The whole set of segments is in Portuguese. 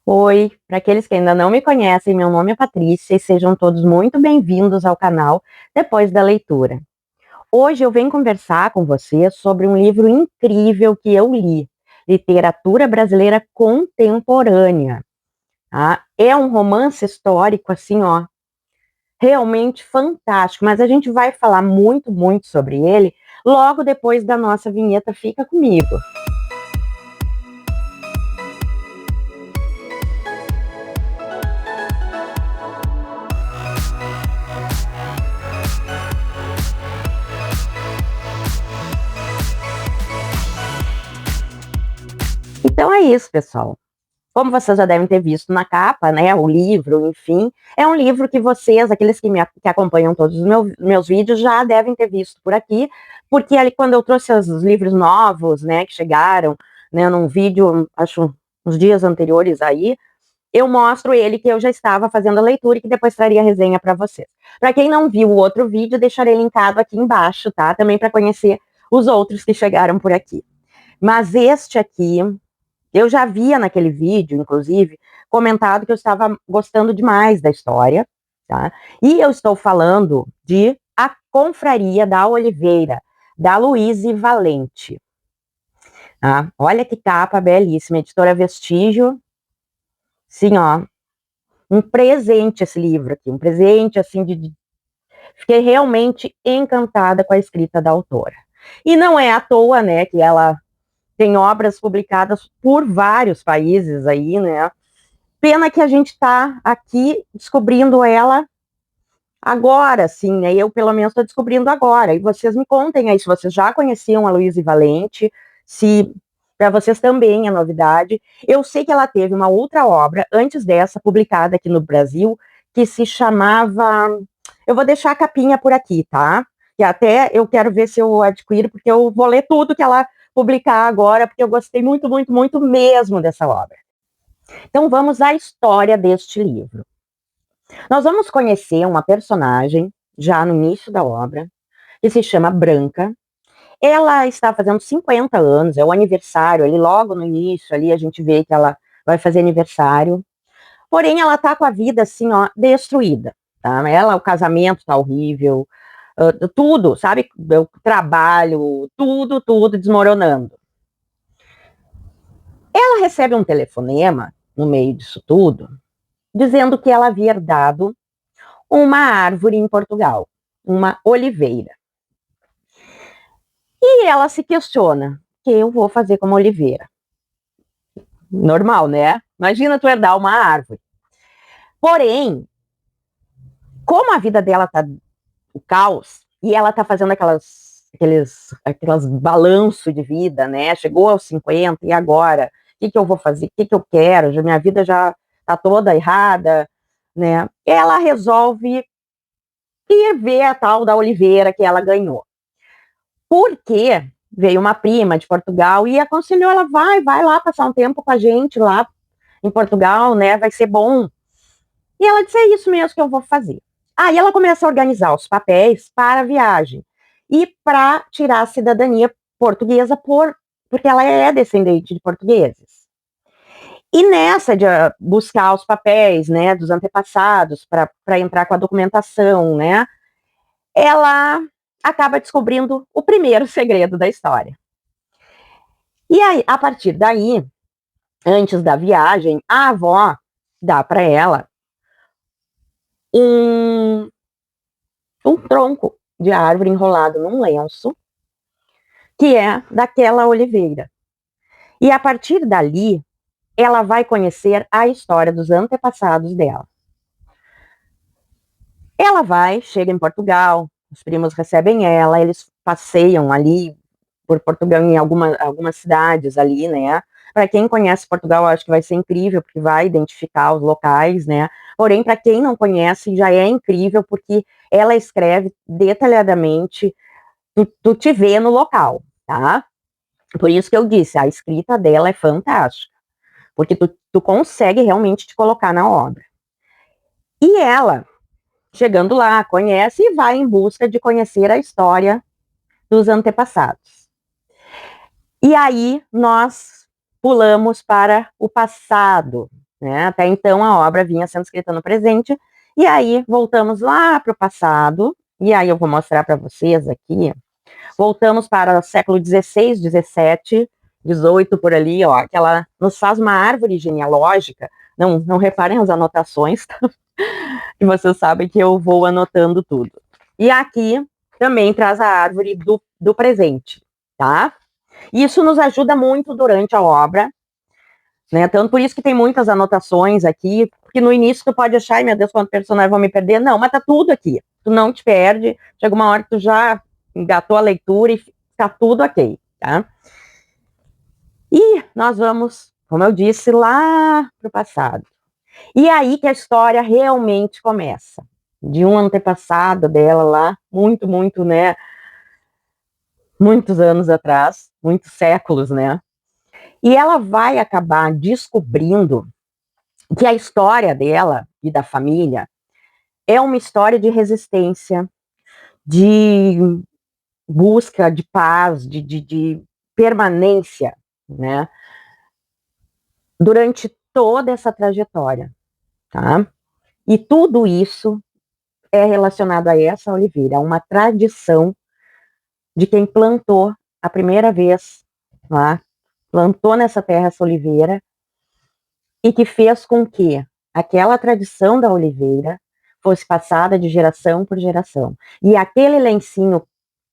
Oi, para aqueles que ainda não me conhecem, meu nome é Patrícia e sejam todos muito bem-vindos ao canal Depois da Leitura. Hoje eu venho conversar com você sobre um livro incrível que eu li, Literatura Brasileira Contemporânea. Tá? É um romance histórico, assim, ó, realmente fantástico, mas a gente vai falar muito sobre ele logo depois da nossa vinheta Fica Comigo. Então é isso, pessoal. Como vocês já devem ter visto na capa, né, o livro, enfim, é um livro que vocês, aqueles que acompanham todos os meus vídeos, já devem ter visto por aqui, porque ali quando eu trouxe os livros novos, né, que chegaram, né, num vídeo, acho, uns dias anteriores aí, eu mostro ele que eu já estava fazendo a leitura e que depois traria a resenha para vocês. Para quem não viu o outro vídeo, deixarei linkado aqui embaixo, tá? Também para conhecer os outros que chegaram por aqui. Mas este aqui, eu já havia naquele vídeo, inclusive, comentado que eu estava gostando demais da história, tá? E eu estou falando de A Confraria da Oliveira, da Luíse Valente. Tá? Olha que capa belíssima, editora Vestígio. Sim, ó, um presente esse livro aqui, um presente assim Fiquei realmente encantada com a escrita da autora. E não é à toa, né, que ela tem obras publicadas por vários países aí, né? Pena que a gente está aqui descobrindo ela agora, sim, né? Eu, pelo menos, estou descobrindo agora. E vocês me contem aí se vocês já conheciam a Luíse Valente, se para vocês também é novidade. Eu sei que ela teve uma outra obra, antes dessa, publicada aqui no Brasil, que se chamava... Eu vou deixar a capinha por aqui, tá? Que até eu quero ver se eu adquiro, porque eu vou ler tudo que ela publicar agora, porque eu gostei muito mesmo dessa obra. Então vamos à história deste livro. Nós vamos conhecer uma personagem, já no início da obra, que se chama Branca. Ela está fazendo 50 anos, é o aniversário, ali logo no início, ali a gente vê que ela vai fazer aniversário. Porém, ela está com a vida assim, ó, destruída. Tá? Ela, o casamento está horrível, tudo, sabe? O trabalho, tudo desmoronando. Ela recebe um telefonema no meio disso tudo, dizendo que ela havia herdado uma árvore em Portugal, uma oliveira. E ela se questiona: o que eu vou fazer com uma oliveira? Normal, né? Imagina tu herdar uma árvore. Porém, como a vida dela tá o caos, e ela tá fazendo aquelas balanço de vida, né? Chegou aos 50, e agora? O que eu vou fazer? O que eu quero? Minha vida já tá toda errada, né? Ela resolve ir ver a tal da oliveira que ela ganhou. Porque veio uma prima de Portugal e aconselhou ela, vai lá passar um tempo com a gente lá em Portugal, né, vai ser bom. E ela disse, é isso mesmo que eu vou fazer. Aí ela começa a organizar os papéis para a viagem e para tirar a cidadania portuguesa porque ela é descendente de portugueses. E nessa de buscar os papéis, né, dos antepassados para entrar com a documentação, né, ela acaba descobrindo o primeiro segredo da história. E aí, a partir daí, antes da viagem, a avó dá para ela um, um tronco de árvore enrolado num lenço, que é daquela oliveira. E a partir dali, ela vai conhecer a história dos antepassados dela. Ela vai, chega em Portugal, os primos recebem ela, eles passeiam ali por Portugal em algumas cidades ali, né? Para quem conhece Portugal, eu acho que vai ser incrível, porque vai identificar os locais, né? Porém, para quem não conhece, já é incrível, porque ela escreve detalhadamente, tu te vê no local, tá? Por isso que eu disse, a escrita dela é fantástica, porque tu consegue realmente te colocar na obra. E ela, chegando lá, conhece e vai em busca de conhecer a história dos antepassados. E aí nós pulamos para o passado, né? Até então a obra vinha sendo escrita no presente, e aí voltamos lá para o passado, e aí eu vou mostrar para vocês aqui. Voltamos para o século XVI, XVII, XVIII, por ali, ó, que ela nos faz uma árvore genealógica. Não reparem as anotações, tá? E vocês sabem que eu vou anotando tudo. E aqui também traz a árvore do presente, tá? Isso nos ajuda muito durante a obra, né? Tanto por isso que tem muitas anotações aqui, porque no início tu pode achar, ai meu Deus, quanto personagem vão me perder. Não, mas tá tudo aqui. Tu não te perde, chega uma hora que tu já engatou a leitura e tá tudo ok, tá? E nós vamos, como eu disse, lá pro passado. E aí que a história realmente começa. De um antepassado dela lá, muito, né? Muitos anos atrás, muitos séculos, né? E ela vai acabar descobrindo que a história dela e da família é uma história de resistência, de busca de paz, de permanência, né? Durante toda essa trajetória, tá? E tudo isso é relacionado a essa oliveira, a uma tradição de quem plantou a primeira vez lá, plantou nessa terra essa oliveira e que fez com que aquela tradição da oliveira fosse passada de geração por geração. E aquele lencinho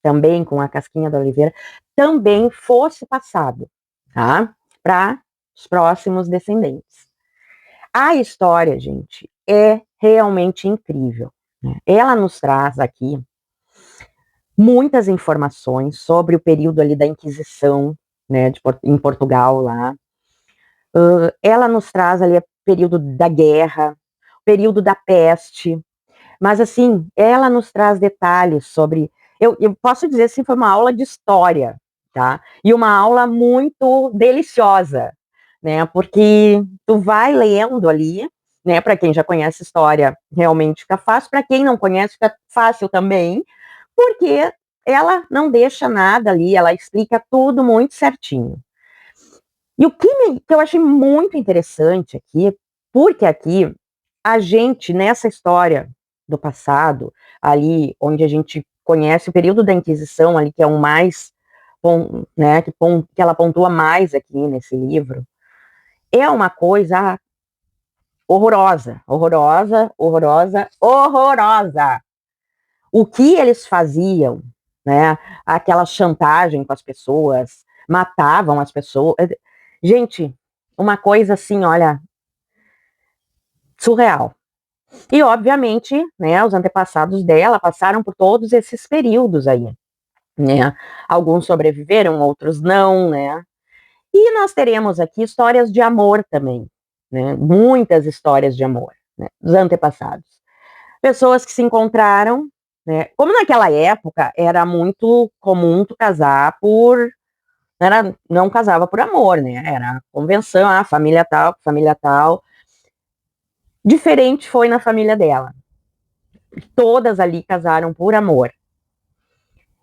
também com a casquinha da oliveira também fosse passado, tá? Para os próximos descendentes. A história, gente, é realmente incrível, né? Ela nos traz aqui muitas informações sobre o período ali da Inquisição, né, em Portugal lá. Ela nos traz ali o período da guerra, o período da peste, mas assim, ela nos traz detalhes sobre. Eu posso dizer assim, foi uma aula de história, tá? E uma aula muito deliciosa, né? Porque tu vai lendo ali, né? Para quem já conhece história, realmente fica fácil. Para quem não conhece, fica fácil também, porque ela não deixa nada ali, ela explica tudo muito certinho. E o que eu achei muito interessante aqui, porque aqui a gente, nessa história do passado, ali onde a gente conhece o período da Inquisição, ali que é o mais, né, que ela pontua mais aqui nesse livro, é uma coisa horrorosa, horrorosa, horrorosa, horrorosa. O que eles faziam, né, aquela chantagem com as pessoas, matavam as pessoas. Gente, uma coisa assim, olha, surreal. E, obviamente, né, os antepassados dela passaram por todos esses períodos aí, né? Alguns sobreviveram, outros não, né? E nós teremos aqui histórias de amor também, né? Muitas histórias de amor, né, dos antepassados. Pessoas que se encontraram, né? Como naquela época era muito comum tu casar por... não casava por amor, né? Era convenção, família tal, família tal. Diferente foi na família dela. Todas ali casaram por amor.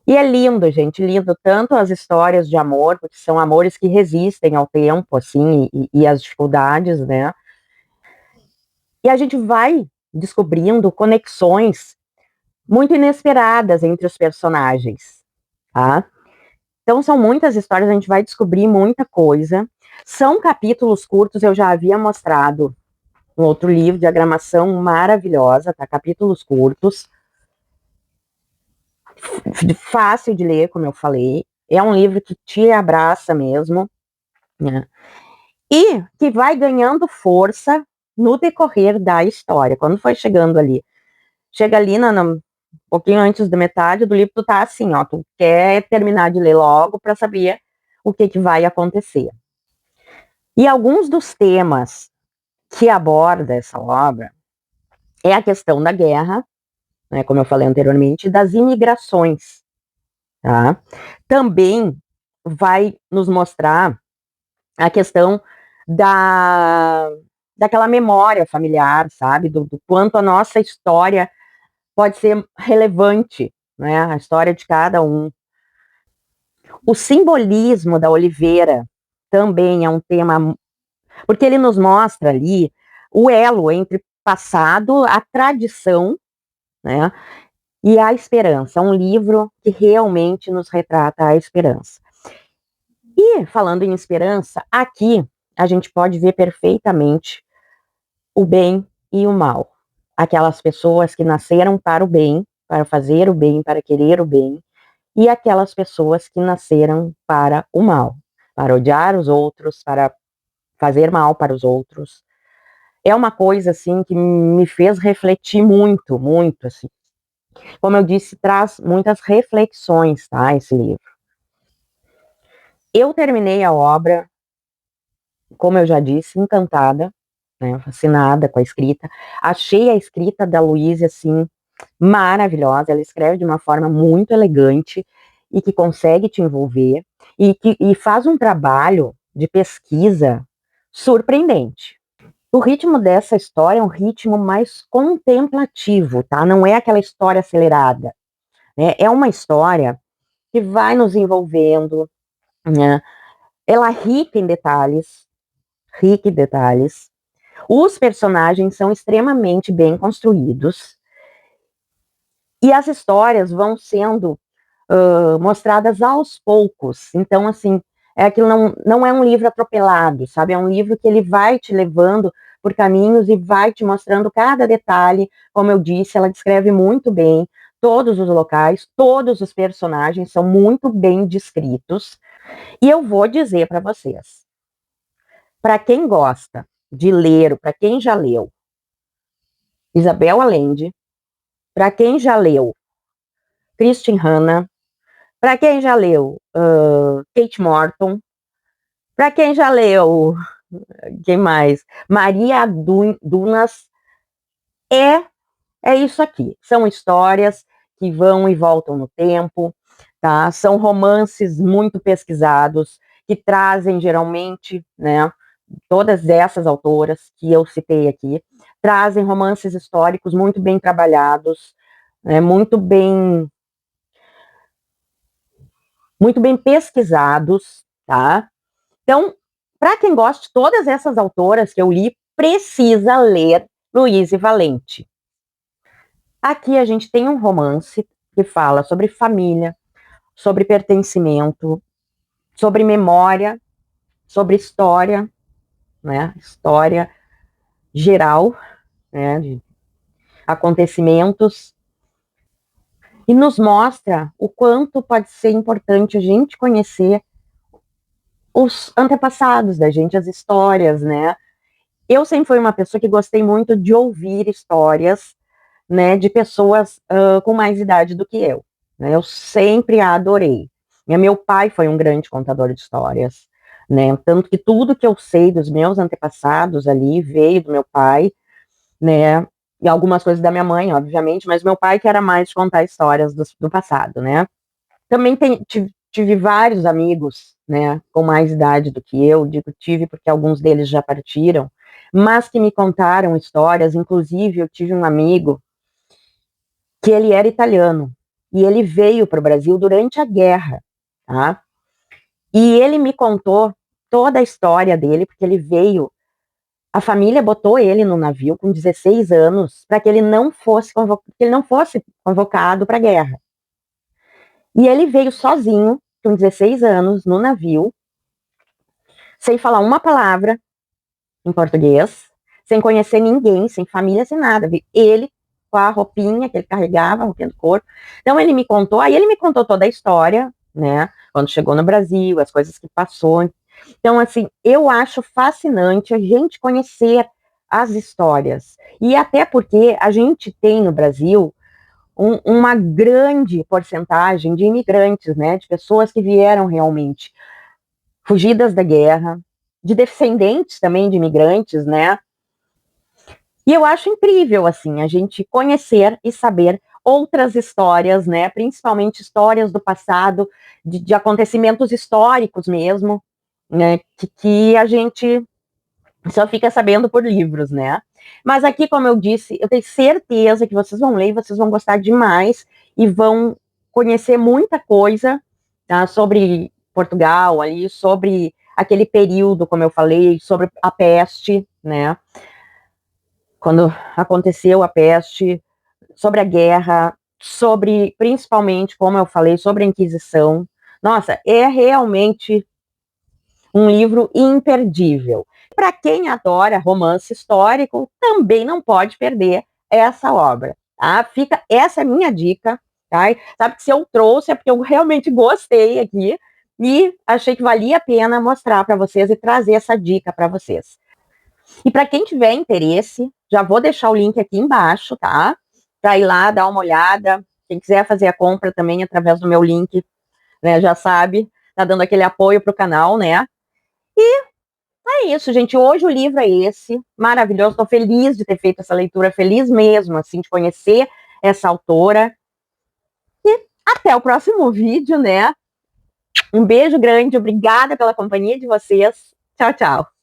E é lindo, gente, lindo tanto as histórias de amor, porque são amores que resistem ao tempo, assim, e às dificuldades, né? E a gente vai descobrindo conexões muito inesperadas entre os personagens, tá? Então são muitas histórias, a gente vai descobrir muita coisa. São capítulos curtos, eu já havia mostrado um outro livro, diagramação maravilhosa, tá? Capítulos curtos. Fácil de ler, como eu falei. É um livro que te abraça mesmo, né? E que vai ganhando força no decorrer da história. Quando foi chegando ali, chega ali um pouquinho antes da metade do livro, tu tá assim, ó, tu quer terminar de ler logo para saber o que vai acontecer. E alguns dos temas que aborda essa obra é a questão da guerra, né, como eu falei anteriormente, das imigrações, tá? Também vai nos mostrar a questão daquela memória familiar, sabe? Do quanto a nossa história pode ser relevante, né? A história de cada um. O simbolismo da oliveira também é um tema porque ele nos mostra ali o elo entre passado, a tradição, né, e a esperança. Um livro que realmente nos retrata a esperança. E, falando em esperança, aqui a gente pode ver perfeitamente o bem e o mal. Aquelas pessoas que nasceram para o bem, para fazer o bem, para querer o bem, e aquelas pessoas que nasceram para o mal, para odiar os outros, para fazer mal para os outros. É uma coisa, assim, que me fez refletir muito, muito, assim. Como eu disse, traz muitas reflexões, tá, esse livro. Eu terminei a obra, como eu já disse, encantada, né, fascinada com a escrita. Achei a escrita da Luísa, assim, maravilhosa. Ela escreve de uma forma muito elegante e que consegue te envolver e faz um trabalho de pesquisa surpreendente. O ritmo dessa história é um ritmo mais contemplativo, tá? Não é aquela história acelerada, né? É uma história que vai nos envolvendo, né? Ela é rica em detalhes. Os personagens são extremamente bem construídos e as histórias vão sendo mostradas aos poucos. Então, assim, aquilo não é um livro atropelado, sabe? É um livro que ele vai te levando por caminhos e vai te mostrando cada detalhe. Como eu disse, ela descreve muito bem todos os locais, todos os personagens são muito bem descritos. E eu vou dizer para vocês, para quem gosta de ler, para quem já leu Isabel Allende, para quem já leu Christine Hanna, para quem já leu Kate Morton, para quem já leu, quem mais? Maria Dunas, é, é isso aqui. São histórias que vão e voltam no tempo, tá? São romances muito pesquisados, que trazem geralmente, né, todas essas autoras que eu citei aqui, trazem romances históricos muito bem trabalhados, né, muito bem pesquisados, tá? Então, para quem gosta de todas essas autoras que eu li, precisa ler Louise Valente. Aqui a gente tem um romance que fala sobre família, sobre pertencimento, sobre memória, sobre história, né? História geral, né? De acontecimentos, e nos mostra o quanto pode ser importante a gente conhecer os antepassados da gente, as histórias, né? Eu sempre fui uma pessoa que gostei muito de ouvir histórias, né, de pessoas com mais idade do que eu. Né? Eu sempre a adorei. Meu pai foi um grande contador de histórias, né? Tanto que tudo que eu sei dos meus antepassados ali veio do meu pai, né? E algumas coisas da minha mãe, obviamente, mas meu pai que era mais de contar histórias do passado, né? Também tive vários amigos, né, com mais idade do que eu, digo tive porque alguns deles já partiram, mas que me contaram histórias. Inclusive eu tive um amigo que ele era italiano e ele veio para o Brasil durante a guerra, tá? E ele me contou toda a história dele, porque ele veio, a família botou ele no navio com 16 anos para que ele não fosse convocado para a guerra. E ele veio sozinho, com 16 anos, no navio, sem falar uma palavra em português, sem conhecer ninguém, sem família, sem nada. Ele com a roupinha que ele carregava, a roupinha do corpo. Então ele me contou, aí ele me contou toda a história, né? Quando chegou no Brasil, as coisas que passou. Então, assim, eu acho fascinante a gente conhecer as histórias. E até porque a gente tem no Brasil uma grande porcentagem de imigrantes, né? De pessoas que vieram realmente fugidas da guerra, de descendentes também de imigrantes, né? E eu acho incrível, assim, a gente conhecer e saber outras histórias, né? Principalmente histórias do passado, de acontecimentos históricos mesmo, né? Que a gente só fica sabendo por livros, né? Mas aqui, como eu disse, eu tenho certeza que vocês vão ler e vocês vão gostar demais e vão conhecer muita coisa, tá, sobre Portugal, ali, sobre aquele período, como eu falei, sobre a peste, né? Quando aconteceu a peste, sobre a guerra, sobre, principalmente, como eu falei, sobre a Inquisição. Nossa, é realmente um livro imperdível. Para quem adora romance histórico, também não pode perder essa obra. Tá? Fica essa é a minha dica. Tá? Sabe que se eu trouxe é porque eu realmente gostei aqui e achei que valia a pena mostrar para vocês e trazer essa dica para vocês. E para quem tiver interesse, já vou deixar o link aqui embaixo, tá? Para ir lá dar uma olhada. Quem quiser fazer a compra também através do meu link, né, já sabe, tá dando aquele apoio pro canal, né? E é isso, gente. Hoje o livro é esse, maravilhoso. Estou feliz de ter feito essa leitura, feliz mesmo, assim, de conhecer essa autora. E até o próximo vídeo, né? Um beijo grande, obrigada pela companhia de vocês. Tchau, tchau.